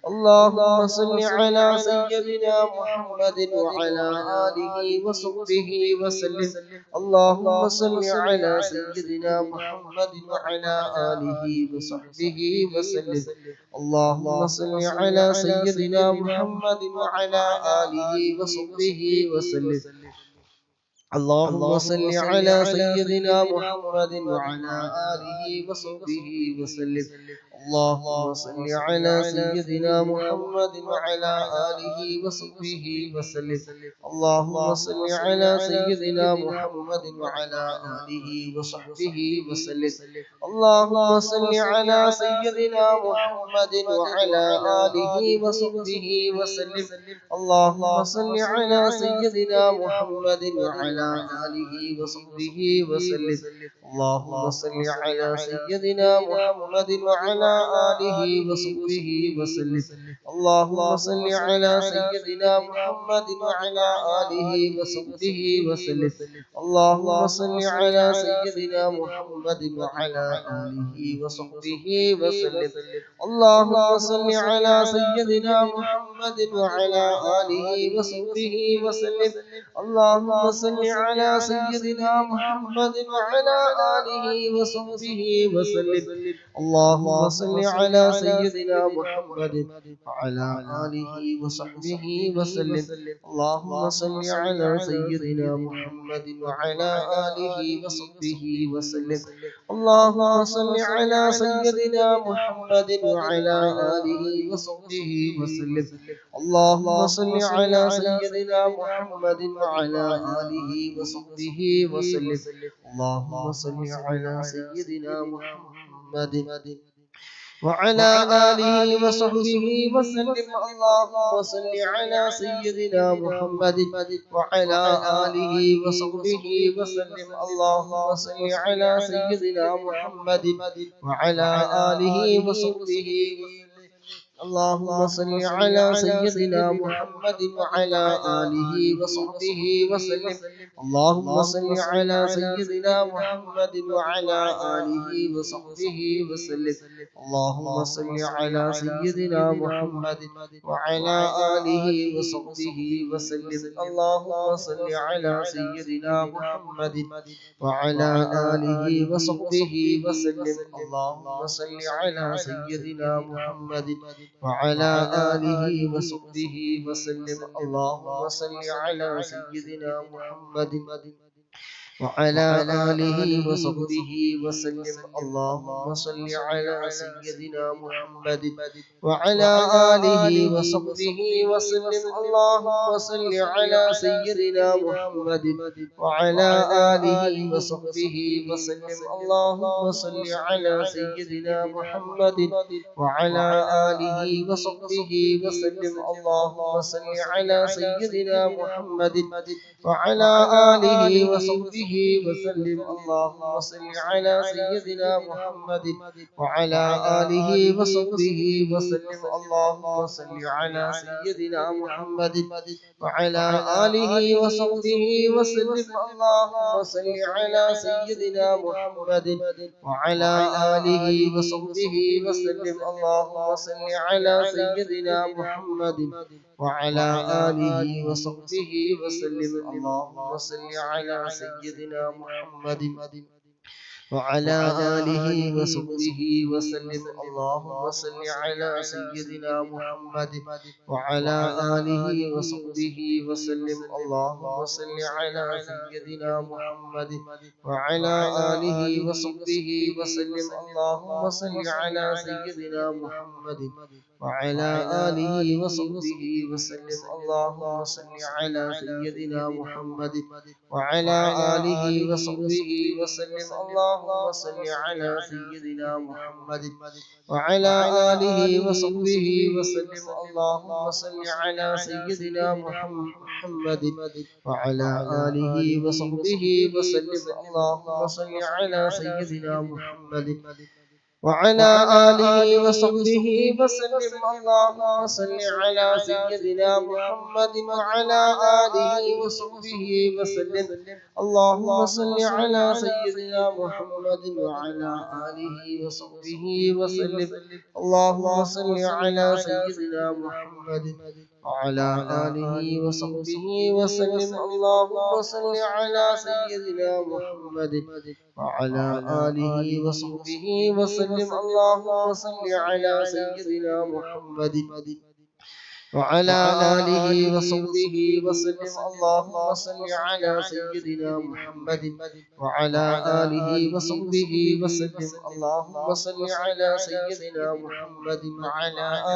اللهم صل على سيدنا محمد وعلى آله وصحبه وسلم. اللهم صل على سيدنا محمد وعلى آله وصحبه وسلم. اللهم صل على سيدنا محمد وعلى آله وصحبه وسلم. اللهم صل على سيدنا محمد وعلى آله وصحبه وسلم. اللهم صل على سيدنا محمد وعلى آله وصحبه وسلم. اللهم صل على سيدنا محمد وعلى آله وصحبه وسلم. اللهم صل على سيدنا محمد وعلى آله وصحبه وسلم. اللهم صل على سيدنا محمد وعلى آله وصحبه وسلم. اللهم صل على سيدنا محمد وعلى آله وصحبه وسلم. اللهم صل على سيدنا محمد وعلى آله وصحبه وسلم. اللهم صل على سيدنا محمد وعلى آله وصحبه وسلم. اللهم صل على سيدنا محمد وعلى آله وصحبه وسلم. اللهم صل على سيدنا محمد وعلى آله وصحبه وسلم. اللهم صل على سيدنا محمد وعلى آله وصحبه وسلم. اللهم صل على سيدنا محمد وعلى آله وصحبه وسلم. اللهم صل على سيدنا محمد وعلى آله وصحبه وسلم. اللهم صل على سيدنا محمد وعلى آله وصحبه وسلم. اللهم صل على سيدنا محمد وعلى آله وصحبه وسلم. اللهم صل على سيدنا محمد وعلى آله وصحبه وسلم. اللهم صل على سيدنا محمد وعلى آله وصحبه وسلم. اللهم صل على سيدنا محمد وعلى آله وصحبه وسلم. اللهم صل على سيدنا محمد وعلى آله وصحبه وسلم. اللهم صل على سيدنا محمد وعلى آله وصحبه وسلم. اللهم صل على سيدنا محمد وعلى آله وصحبه وسلم. اللهم صل على سيدنا محمد وعلى آله وصحبه وسلم. اللهم صل على سيدنا محمد وعلى آله وصحبه وسلم. اللهم صل على سيدنا محمد وعلى آله وصحبه وسلم. اللهم صل على سيدنا محمد وعلى آله وصحبه وسلم. اللهم صل على سيدنا محمد وعلى آله وصحبه وسلم. اللهم صل على سيدنا محمد وعلى آله وصحبه وسلم. اللهم صل على سيدنا محمد وعلى آله وصحبه وسلم. اللهم صل على سيدنا محمد وعلى آله وصحبه وسلم. اللهم صل على سيدنا محمد وعلى آله وصحبه وسلم. اللهم صل على سيدنا محمد وعلى آله وصحبه وسلم. اللهم صل على سيدنا محمد وعلى آله وصحبه وسلم. اللهم صل على سيدنا محمد وعلى آله وصحبه وسلم. اللهم صل على سيدنا محمد وعلى آله وصحبه وسلم. اللهم صل على سيدنا محمد وعلى آله وصحبه وسلم. اللهم صل على سيدنا محمد وعلى آله وصحبه وسلم. اللهم صل على سيدنا محمد وعلى آله وصحبه وسلم. اللهم صل على سيدنا محمد وعلى آله وصحبه وسلم. اللهم صل على سيدنا محمد وعلى آله وصحبه وسلم. اللهم صل على سيدنا محمد وعلى آله وصحبه وسلم. اللهم صل على سيدنا محمد وعلى آله وصحبه وسلم. اللهم صل على سيدنا محمد وعلى آله وصحبه وسلم. اللهم صل على سيدنا محمد وعلى آله وصحبه وسلم. اللهم صل على سيدنا محمد وعلى آله وصحبه وسلم. اللهم صل على سيدنا محمد وعلى آله وصحبه وسلم. اللهم صل على سيدنا محمد وعلى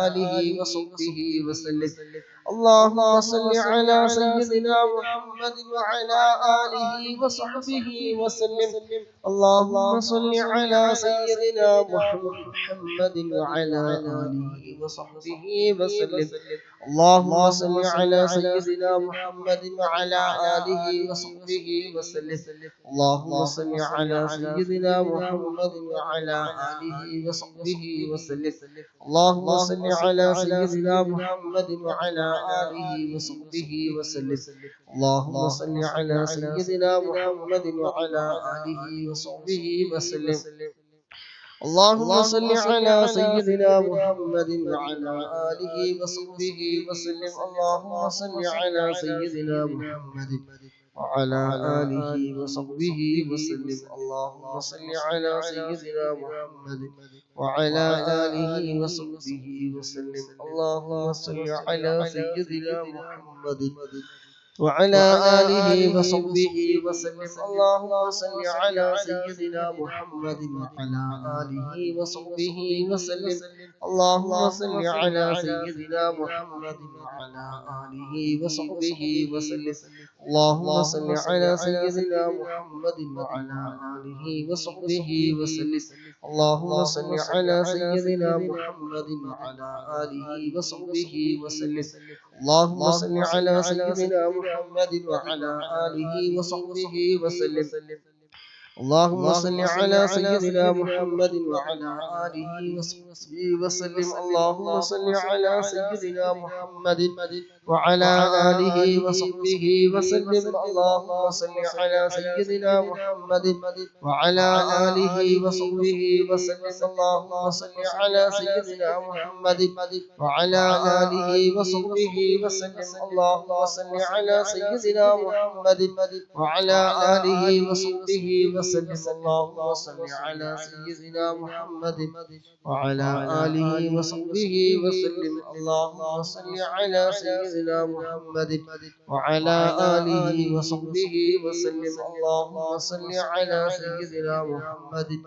آله وصحبه وسلم. اللهم صل على سيدنا محمد وعلى آله وصحبه وسلم. اللهم صل على سيدنا محمد وعلى آله وصحبه وسلم. اللهم صل على سيدنا محمد وعلى آله وصحبه وسلم. اللهم صل على سيدنا محمد وعلى آله وصحبه وسلم. اللهم صل على سيدنا محمد وعلى آله وصحبه وسلم. اللهم صل على سيدنا محمد وعلى آله وصحبه وسلم. اللهم صل على سيدنا محمد وعلى آله وصحبه وسلم. اللهم صل على سيدنا محمد وعلى آله وصحبه وسلم. اللهم صل على سيدنا محمد وعلى آله وصحبه وسلم. اللهم صل على سيدنا محمد وعلى آله وصحبه وسلم. اللهم صل على سيدنا محمد وعلى آله وصحبه وسلم. اللهم صل على سيدنا محمد وعلى آله وصحبه وسلم. اللهم صل على سيدنا محمد وعلى آله وصحبه وسلم. اللهم صل على سيدنا محمد وعلى آله وصحبه وسلم. اللهم صل على سيدنا محمد وعلى آله وصحبه وسلم. اللهم صل على سيدنا محمد وعلى آله وصحبه وسلم. اللهم صل على سيدنا محمد وعلى آله وصحبه وسلم. اللهم صل على سيدنا محمد وعلى آله وصحبه وسلم. اللهم صل على سيدنا محمد وعلى آله وصحبه وسلم. اللهم صل على سيدنا محمد وعلى آله وصحبه وسلم. اللهم صل على سيدنا محمد وعلى آله وصحبه وسلم. اللهم صل على سيدنا محمد وعلى آله وصحبه وسلم. اللهم صل على سيدنا محمد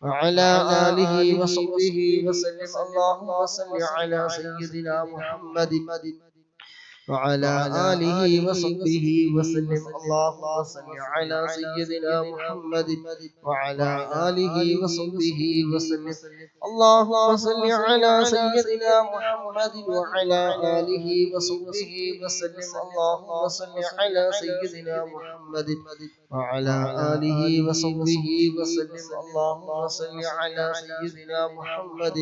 وعلى آله وصحبه وسلم. اللهم صل على سيدنا محمد وعلى آله وصحبه وسلم. اللهم صل على سيدنا محمد وعلى آله وصحبه وسلم. اللهم صل على سيدنا محمد وعلى آله وصحبه وسلم. اللهم صل على سيدنا محمد وعلى آله وصحبه وسلم. اللهم صل على سيدنا محمد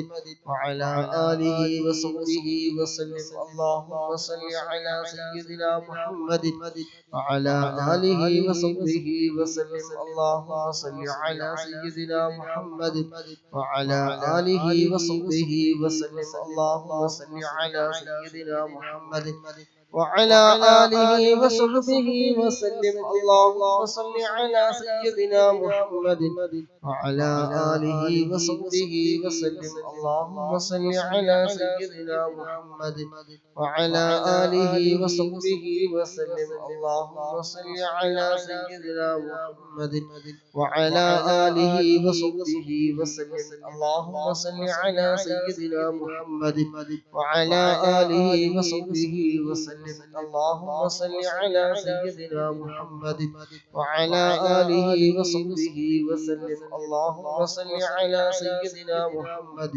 وعلى آله وصحبه وسلم. اللهم صل على سيدنا محمد وعلى آله وصحبه وسلم. اللهم صل على سيدنا محمد وعلى آله وصحبه وسلم. اللهم صل على سيدنا محمد وعلى آله وصحبه وسلم. اللهم صل على سيدنا محمد وعلى آله وصحبه وسلم. اللهم صل على سيدنا محمد وعلى آله وصحبه وسلم. اللهم صل على سيدنا محمد وعلى آله وصحبه وسلم. اللهم صل على سيدنا محمد وعلى آله وصحبه وسلم. اللهم صل على سيدنا محمد وعلى آله وصحبه وسلم. اللهم صل على سيدنا محمد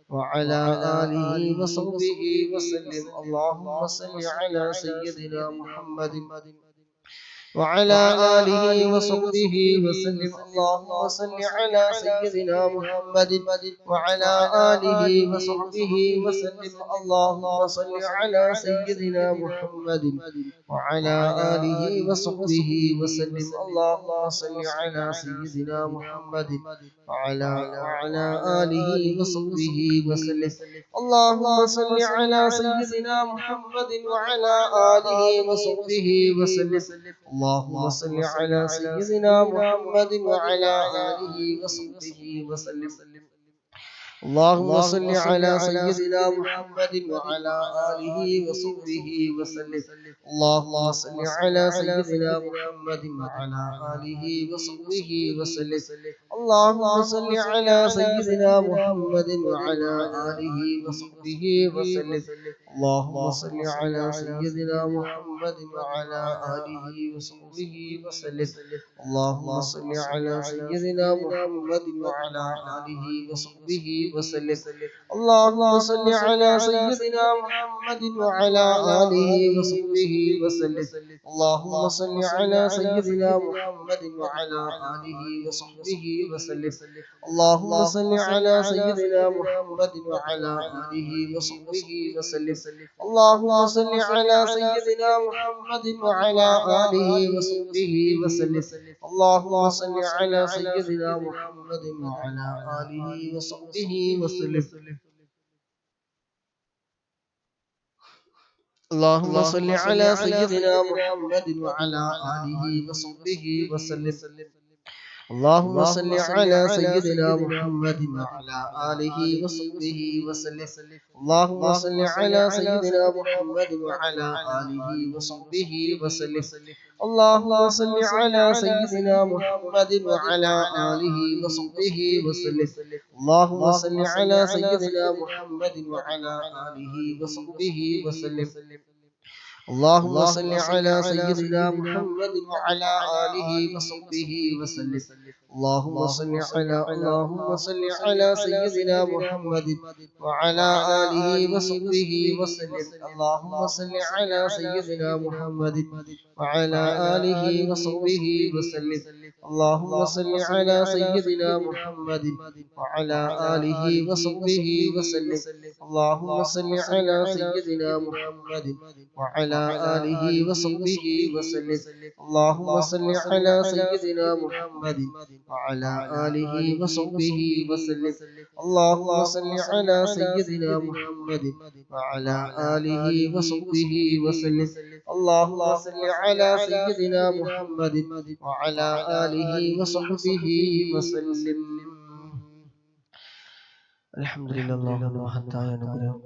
وعلى آله وصحبه وسلم. اللهم صل على سيدنا محمد وعلى آله وصحبه وسلم. اللهم صل على سيدنا محمد وعلى آله وصحبه وسلم. اللهم صل على سيدنا محمد وعلى آله وصحبه وسلم. اللهم صل على سيدنا محمد وعلى آله وصحبه وسلم. اللهم صل على سيدنا محمد وعلى آله وصحبه وسلم. اللهم صل على سيدنا محمد وعلى آله وصحبه وسلم. اللهم صل على سيدنا محمد وعلى آله وصحبه وسلم. اللهم صل على سيدنا محمد وعلى آله وصحبه وسلم. اللهم صل على سيدنا محمد وعلى آله وصحبه وسلم. اللهم صل على سيدنا محمد وعلى آله وصحبه وسلم. اللهم صل على سيدنا محمد وعلى آله وصحبه وسلم. اللهم صل على سيدنا محمد وعلى آله وصحبه وسلم. اللهم صل على سيدنا محمد وعلى آله وصحبه وسلم. اللهم صل على سيدنا محمد وعلى آله وصحبه وسلم. اللهم صل على سيدنا محمد وعلى آله وصحبه وسلم. اللهم صل على سيدنا محمد وعلى آله وصحبه وسلم. اللهم صل على سيدنا محمد وعلى آله وصحبه وسلم. اللهم صل على سيدنا محمد وعلى آله وصحبه وسلم. اللهم صل على سيدنا محمد وعلى آله وصحبه وسلم. اللهم صل على سيدنا محمد وعلى آله وصحبه وسلم. اللهم صل على سيدنا محمد وعلى آله وصحبه وسلم. اللهم صل على سيدنا محمد وعلى آله وصحبه وسلم. اللهم صل على سيدنا محمد وعلى آله وصحبه وسلم. اللهم صل على سيدنا محمد وعلى آله وصحبه وسلم. اللهم صل على سيدنا محمد وعلى آله وصحبه وسلم. اللهم صل على سيدنا محمد وعلى آله وصحبه وسلم. اللهم صل على سيدنا محمد وعلى آله وصحبه وسلم. اللهم صل على سيدنا محمد وعلى آله وصحبه وسلم. اللهم صل على سيدنا محمد وعلى آله وصحبه وسلم. الحمد لله അല്ലാഹുവിന്റെ മഹത്തായ അനുഗ്രഹം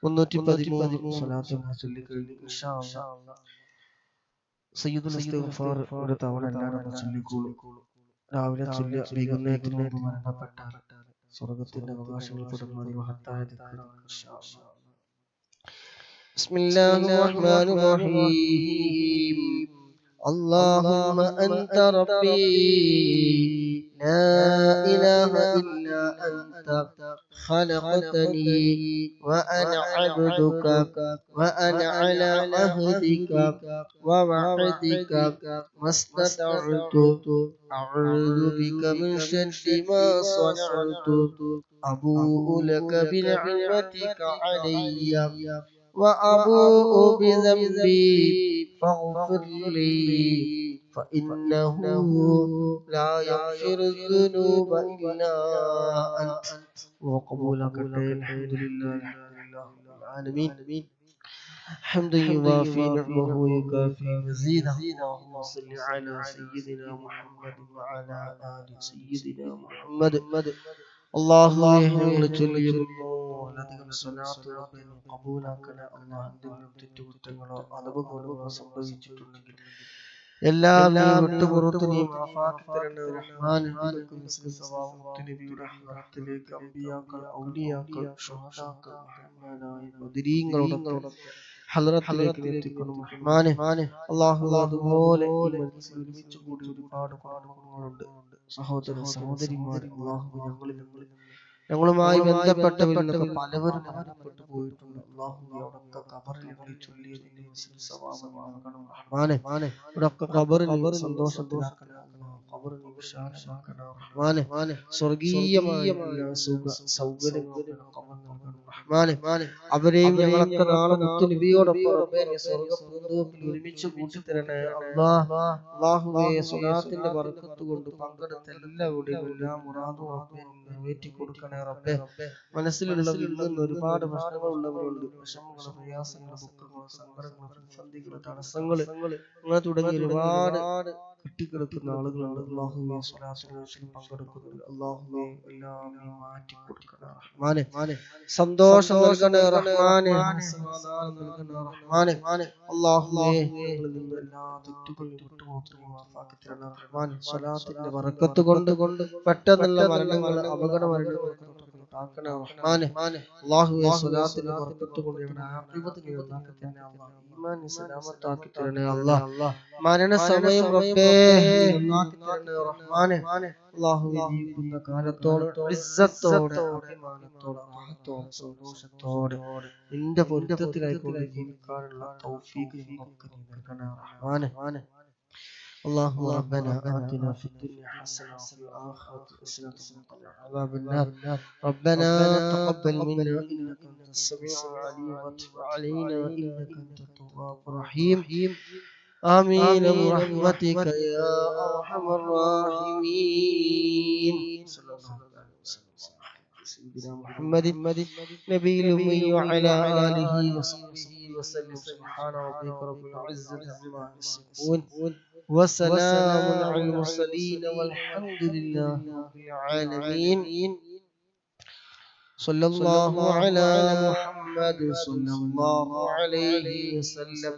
കൊണ്ട് 313 സ്വലാത്തുകൾ ചൊല്ലിക്കഴിഞ്ഞു. ഇൻഷാ അല്ലാഹ് സയ്യിദുൽ ഇസ്തിഗ്ഫാർ ഒരു തവണ എല്ലാവരും ചൊല്ലിക്കോളൂ. രാവിലെ ചൊല്ലിയ വൈകുന്നേരത്തിന് മുമ്പ് മരണപ്പെട്ടാൽ സ്വർഗത്തിന്റെ അവകാശങ്ങൾ പെടുന്ന മഹത്തായ ദിക്ർ ഇൻഷാ അല്ലാഹ്. بسم الله الرحمن الرحيم. اللهم أنت ربي لا إله إلا أنت خلقتني وأنا عبدك وأنا على عهدك ووعدك ما استطعت أعوذ بك من شر ما صنعت أبوء لك بنعمتك علي وأبوء بذنبي فاغفر لي فإنه لا يغفر الذنوب إلا أنت. وقبول الحمد لله العالمين. حمدا يوافي نعمه ويكافي مزيدا. اللهم صل على سيدنا محمد وعلى آل سيدنا محمد. അള്ളാഹുവേ ഞങ്ങൾ ചൊല്ലിയിരുന്നു അധികം സ്വലാത്ത് റബ്ബേ നീ കബൂലാക്കണേ അല്ലാഹ്. എന്തെങ്കിലും തെറ്റുകുറ്റങ്ങളോ അലവുകളോ സംഭവിച്ചിട്ടുണ്ടെങ്കിൽ എല്ലാം നീ വിട്ടുപുറത്ത് നീ മാഫാക്കി തരണേ റഹ്മാൻ. നബിയുടെ ഹദ്റത്തിലേക്ക് അമ്പിയാക്കൾ ഔലിയാക്കൾ ശുഹദാക്കൾ മഹാന്മാരായ ബദരീങ്ങളോടൊപ്പം ഹദ്റത്തിലേക്ക് എത്തിക്കണം റഹ്മാനെ. അല്ലാഹു അതുപോലെ ഈ മജ്‌ലിസിൽ ഒരുമിച്ച് കൂടി ഒരുപാട് കുടുംബങ്ങളുണ്ട്, സഹോദര സഹോദരിമാർ. അല്ലാഹു ഞങ്ങളുമായി ബന്ധപ്പെട്ടവരിൽ പലവരും മരണപ്പെട്ടു പോയിട്ടുണ്ട്. അല്ലാഹുവേ ഖബറിൽ ഞങ്ങൾ ചൊല്ലിയതിന്റെ സവാബ് നൽകണം റഹ്മാനെ. ഇവിടൊക്കെ ഖബറിൽ സന്തോഷത്തിലാക്കണം ഖബറിൽ വിശാലമാക്കണം റഹ്മാനെ. സ്വർഗീയമായ സുഖ സൗകര്യങ്ങൾ റഹ്മാനെ. അവരെയും ഞങ്ങളൊക്കെ നാളെ മുത്തു നബിയോടൊപ്പം റബ്ബേ നീ സ്വർഗ്ഗപൂന്തോപ്പിൽ ഒരുമിച്ച് കൂട്ടിത്തരണേ അല്ലാഹ്. അല്ലാഹുവേ സ്വലാത്തിന്റെ ബർക്കത്ത് കൊണ്ട് പങ്കെടുത്ത എല്ലാവരുടെയും എല്ലാ മുറാദും റബ്ബേ നിറവേറ്റി കൊടുക്കണേ റബ്ബേ. മനസ്സിലുള്ള ഒരുപാട് പ്രശ്നങ്ങളുള്ളവരുണ്ട്, വിഷമങ്ങൾ, പ്രയാസങ്ങൾ, ദുഃഖങ്ങൾ, സങ്കടങ്ങൾ, പ്രതിസന്ധികൾ, തടസ്സങ്ങൾ അങ്ങനെ തുടങ്ങി ഒരുപാട് കിട്ടിക്കിടക്കുന്ന ആളുകളുണ്ട്. അല്ലാഹുവേ സ്വലാത്തിൽ പങ്കെടുക്കുന്നുണ്ട്. അല്ലാഹുവേ എല്ലാം നീ മാറ്റി കൊടുക്കണേ റഹ്മാനെ. സന്തോഷം നൽകണേ റഹ്മാനെ, സമാധാനം നൽകണേ റഹ്മാനെ. അല്ലാഹുവേ ഞങ്ങളിൽ നിന്ന് എല്ലാ തെറ്റുകളും വിട്ടുപോകുന്നു മാഫാക്കി തരണേ റഹ്മാൻ. സ്വലാത്തിന്റെ ബർക്കത്ത് കൊണ്ട് പെട്ടെന്നുള്ള മരണങ്ങൾ, അപകട മരണങ്ങൾ ആക്കണേ റഹ്മാനെ. അല്ലാഹുവേ സ്വലാത്തിന്റെ ബർക്കത്ത് കൊണ്ട് ഞങ്ങളുടെ ആഖിബത്ത് നീ നന്നാക്കി തരണേ അല്ലാഹ്. ഈമാൻ നീ സലാമത്താക്കി തരണേ അല്ലാഹ്. മരണസമയം റബ്ബേ നന്നാക്കി തരണേ റഹ്മാനെ. അല്ലാഹുവേ ജീവിക്കുന്ന കാലത്തോടെ ഇസ്സത്തോടെ അഭിമാനത്തോടെ റാഹത്തോടെ സന്തോഷത്തോടെ നിന്റെ പൊരുത്തത്തിലായിക്കൊണ്ട് ജീവിക്കാനുള്ള തൗഫീഖ് ഞങ്ങൾക്ക് നീ നൽകണേ റഹ്മാനെ. اللهم ربنا آتنا في الدنيا حسنة وفي الآخرة حسنة وقنا عذاب النار. ربنا تقبل منا إنك أنت السميع العليم وتب علينا إنك أنت التواب الرحيم. آمين برحمتك يا أرحم الراحمين. صلى الله عليه وسلم سيدنا محمد نبي الأمي وعلى آله وصحبه وسلم. سبحان ربك رب العزة عما يصفون وسلام على المرسلين والحمد لله رب العالمين. صلى الله على محمد صلى الله عليه وسلم.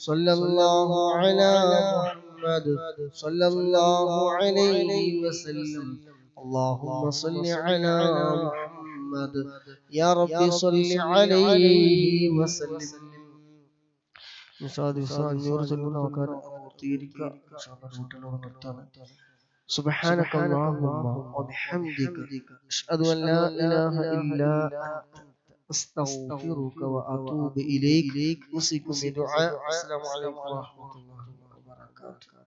صلى الله على محمد صلى الله عليه وسلم. اللهم صل على محمد يا رب صل عليه وسلم. سبحانك اللهم وبحمدك أشهد أن لا إله إلا أنت أستغفرك وأتوب إليك. أوصيكم بدعاء. السلام عليكم ورحمة الله وبركاته.